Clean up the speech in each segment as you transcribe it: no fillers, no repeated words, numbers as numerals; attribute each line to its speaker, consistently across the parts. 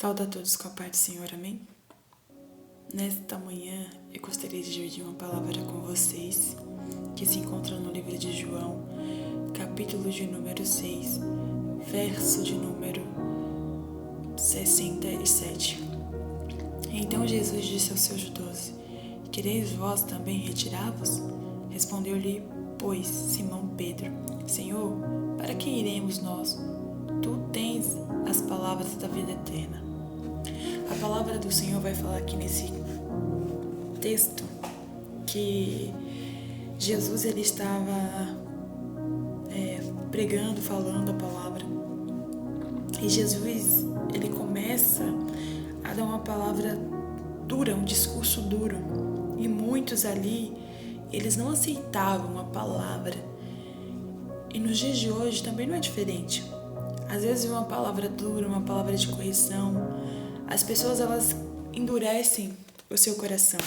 Speaker 1: Saúde a todos com a paz do Senhor, amém? Nesta manhã eu gostaria de dividir uma palavra com vocês que se encontra no livro de João, capítulo de número 6, verso de número 67. Então Jesus disse aos seus 12: Quereis vós também retirar-vos? Respondeu-lhe, pois, Simão Pedro: Senhor, para que iremos nós? Tu tens as palavras da vida eterna. A palavra do Senhor vai falar aqui nesse texto que Jesus ele estava pregando, falando a palavra. E Jesus ele começa a dar uma palavra dura, um discurso duro. E muitos ali, eles não aceitavam a palavra. E nos dias de hoje também não é diferente. Às vezes uma palavra dura, uma palavra de correção, as pessoas elas endurecem o seu coração.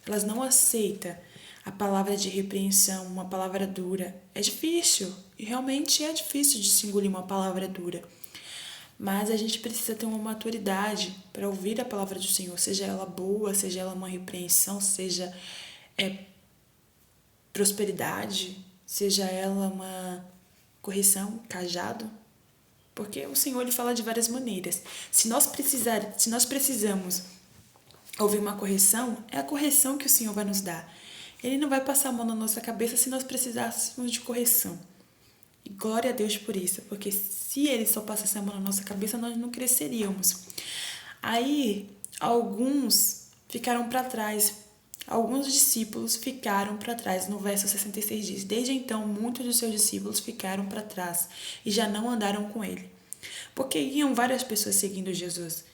Speaker 1: Elas não aceitam a palavra de repreensão, uma palavra dura. É difícil, e realmente é difícil de se engolir uma palavra dura. Mas a gente precisa ter uma maturidade para ouvir a palavra do Senhor, seja ela boa, seja ela uma repreensão, seja prosperidade, seja ela uma correção, cajado. Porque o Senhor ele fala de várias maneiras. Se nós precisamos ouvir uma correção, é a correção que o Senhor vai nos dar. Ele não vai passar a mão na nossa cabeça se nós precisássemos de correção. E glória a Deus por isso, porque se ele só passasse a mão na nossa cabeça, nós não cresceríamos. Aí, alguns ficaram para trás. Alguns discípulos ficaram para trás. No verso 66 diz: Desde então, muitos dos seus discípulos ficaram para trás e já não andaram com ele. Porque iam várias pessoas seguindo Jesus.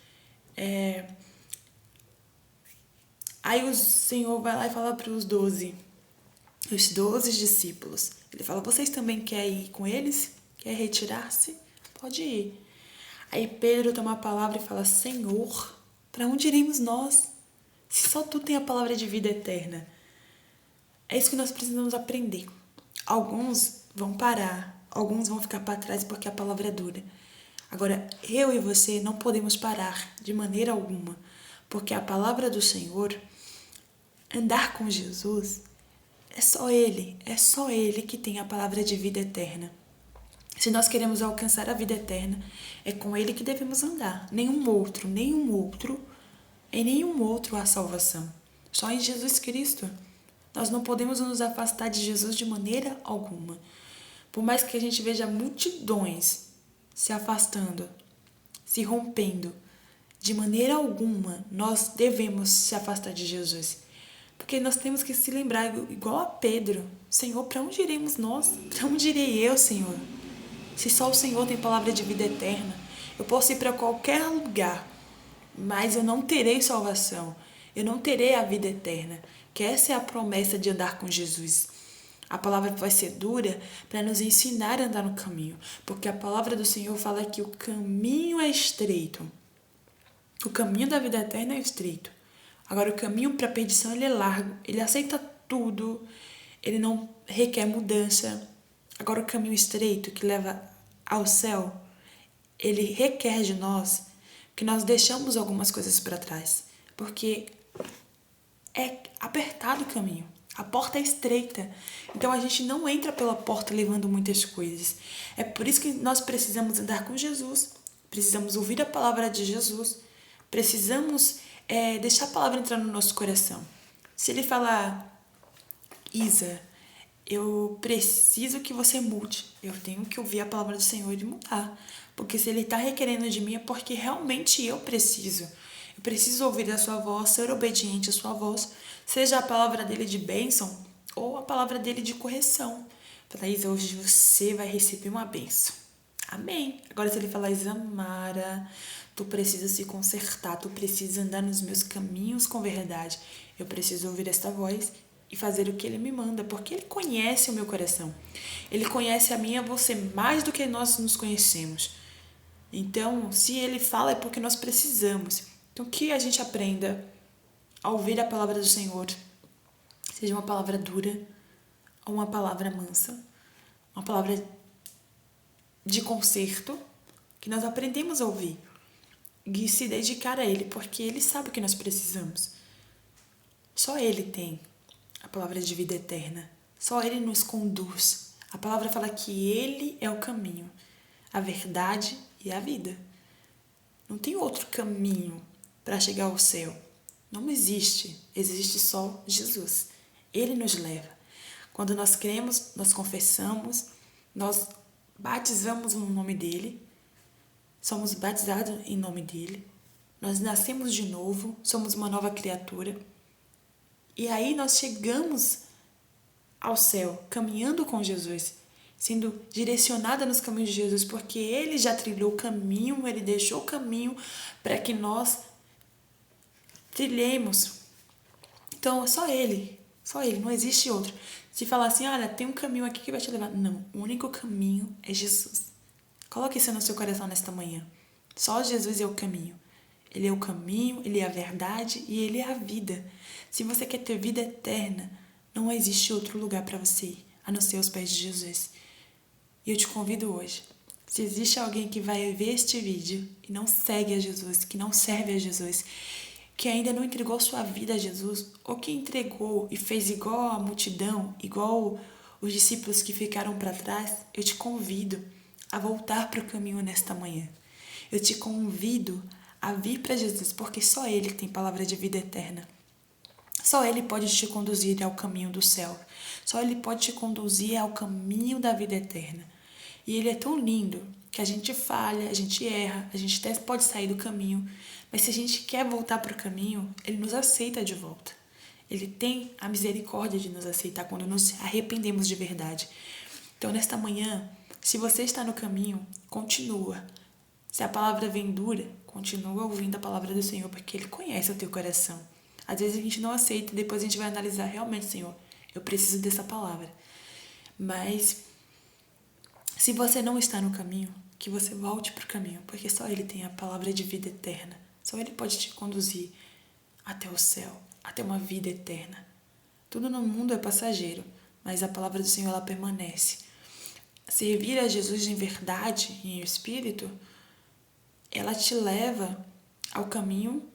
Speaker 1: Aí o Senhor vai lá e fala para os 12 discípulos. Ele fala: Vocês também querem ir com eles? Quer retirar-se? Pode ir. Aí Pedro toma a palavra e fala: Senhor, para onde iremos nós? Se só tu tem a palavra de vida eterna. É isso que nós precisamos aprender. Alguns vão parar, alguns vão ficar para trás porque a palavra é dura. Agora, eu e você não podemos parar de maneira alguma, porque a palavra do Senhor, andar com Jesus, é só Ele que tem a palavra de vida eterna. Se nós queremos alcançar a vida eterna, é com Ele que devemos andar. Em nenhum outro há salvação. Só em Jesus Cristo. Nós não podemos nos afastar de Jesus de maneira alguma. Por mais que a gente veja multidões se afastando, se rompendo, de maneira alguma nós devemos se afastar de Jesus. Porque nós temos que se lembrar, igual a Pedro: Senhor, para onde iremos nós? Para onde irei eu, Senhor? Se só o Senhor tem palavra de vida eterna, eu posso ir para qualquer lugar, mas eu não terei salvação, eu não terei a vida eterna, que essa é a promessa de andar com Jesus. A palavra vai ser dura para nos ensinar a andar no caminho, porque a palavra do Senhor fala que o caminho é estreito. O caminho da vida eterna é estreito. Agora, o caminho para a perdição ele é largo, ele aceita tudo, ele não requer mudança. Agora, o caminho estreito que leva ao céu, ele requer de nós que nós deixamos algumas coisas para trás, porque é apertado o caminho, a porta é estreita, então a gente não entra pela porta levando muitas coisas. É por isso que nós precisamos andar com Jesus, precisamos ouvir a palavra de Jesus, precisamos deixar a palavra entrar no nosso coração. Se ele falar: Isa, eu preciso que você mude, eu tenho que ouvir a palavra do Senhor e mudar. Porque se ele está requerendo de mim é porque realmente eu preciso. Eu preciso ouvir a sua voz, ser obediente à sua voz, seja a palavra dele de bênção ou a palavra dele de correção. Fala: Isa, hoje você vai receber uma bênção. Amém. Agora se ele falar: Isamara, tu precisa se consertar, tu precisa andar nos meus caminhos com verdade. Eu preciso ouvir esta voz e fazer o que ele me manda, porque ele conhece o meu coração. Ele conhece a mim e a você mais do que nós nos conhecemos. Então, se ele fala é porque nós precisamos. Então, que a gente aprenda a ouvir a palavra do Senhor, seja uma palavra dura ou uma palavra mansa, uma palavra de conserto, que nós aprendemos a ouvir. e se dedicar a Ele, porque Ele sabe o que nós precisamos. Só Ele tem a palavra de vida eterna. Só Ele nos conduz. A palavra fala que Ele é o caminho, a verdade e a vida. Não tem outro caminho para chegar ao céu. Não existe. Existe só Jesus. Ele nos leva. Quando nós cremos, nós confessamos, nós batizamos no nome dele, somos batizados em nome dele, nós nascemos de novo, somos uma nova criatura. E aí nós chegamos ao céu, caminhando com Jesus, sendo direcionada nos caminhos de Jesus, porque Ele já trilhou o caminho, Ele deixou o caminho para que nós trilhemos. Então, é só Ele, não existe outro. Se falar assim, olha, tem um caminho aqui que vai te levar. Não, o único caminho é Jesus. Coloque isso no seu coração nesta manhã. Só Jesus é o caminho. Ele é o caminho, Ele é a verdade e Ele é a vida. Se você quer ter vida eterna, não existe outro lugar para você ir, a não ser os pés de Jesus. E eu te convido hoje, se existe alguém que vai ver este vídeo e não segue a Jesus, que não serve a Jesus, que ainda não entregou sua vida a Jesus, ou que entregou e fez igual a multidão, igual os discípulos que ficaram para trás, eu te convido a voltar para o caminho nesta manhã. Eu te convido a vir para Jesus, porque só Ele tem palavra de vida eterna. Só Ele pode te conduzir ao caminho do céu. Só Ele pode te conduzir ao caminho da vida eterna. E Ele é tão lindo que a gente falha, a gente erra, a gente até pode sair do caminho. Mas se a gente quer voltar para o caminho, Ele nos aceita de volta. Ele tem a misericórdia de nos aceitar quando nos arrependemos de verdade. Então, nesta manhã, se você está no caminho, continua. Se a palavra vem dura, continua ouvindo a palavra do Senhor, porque Ele conhece o teu coração. Às vezes a gente não aceita e depois a gente vai analisar realmente, Senhor, eu preciso dessa palavra. Mas se você não está no caminho, que você volte para o caminho, porque só Ele tem a palavra de vida eterna. Só Ele pode te conduzir até o céu, até uma vida eterna. Tudo no mundo é passageiro, mas a palavra do Senhor ela permanece. Servir a Jesus em verdade e em espírito, ela te leva ao caminho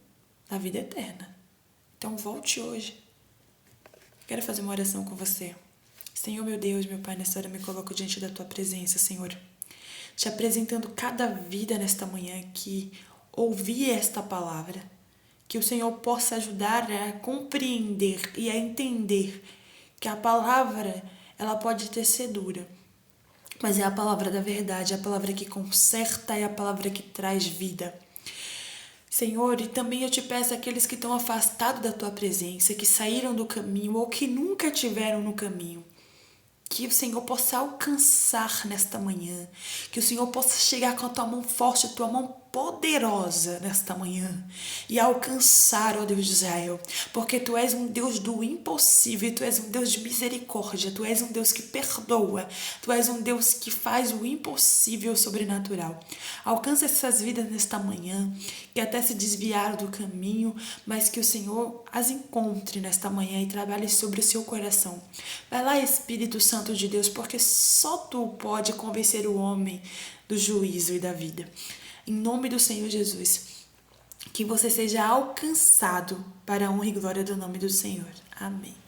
Speaker 1: da vida eterna. Então volte hoje. Quero fazer uma oração com você. Senhor, meu Deus, meu Pai, nessa hora eu me coloco diante da Tua presença, Senhor. Te apresentando cada vida nesta manhã que ouvi esta palavra. Que o Senhor possa ajudar a compreender e a entender que a palavra, ela pode ter ser dura. Mas é a palavra da verdade, é a palavra que conserta, é a palavra que traz vida. Senhor, e também eu te peço aqueles que estão afastados da Tua presença, que saíram do caminho ou que nunca estiveram no caminho, que o Senhor possa alcançar nesta manhã, que o Senhor possa chegar com a Tua mão forte, a Tua mão poderosa nesta manhã e alcançar, ó Deus de Israel, porque Tu és um Deus do impossível, Tu és um Deus de misericórdia, Tu és um Deus que perdoa, Tu és um Deus que faz o impossível sobrenatural. Alcança essas vidas nesta manhã, que até se desviaram do caminho, mas que o Senhor as encontre nesta manhã e trabalhe sobre o seu coração. Vai lá, Espírito Santo de Deus, porque só Tu pode convencer o homem do juízo e da vida. Em nome do Senhor Jesus, que você seja alcançado para a honra e glória do nome do Senhor. Amém.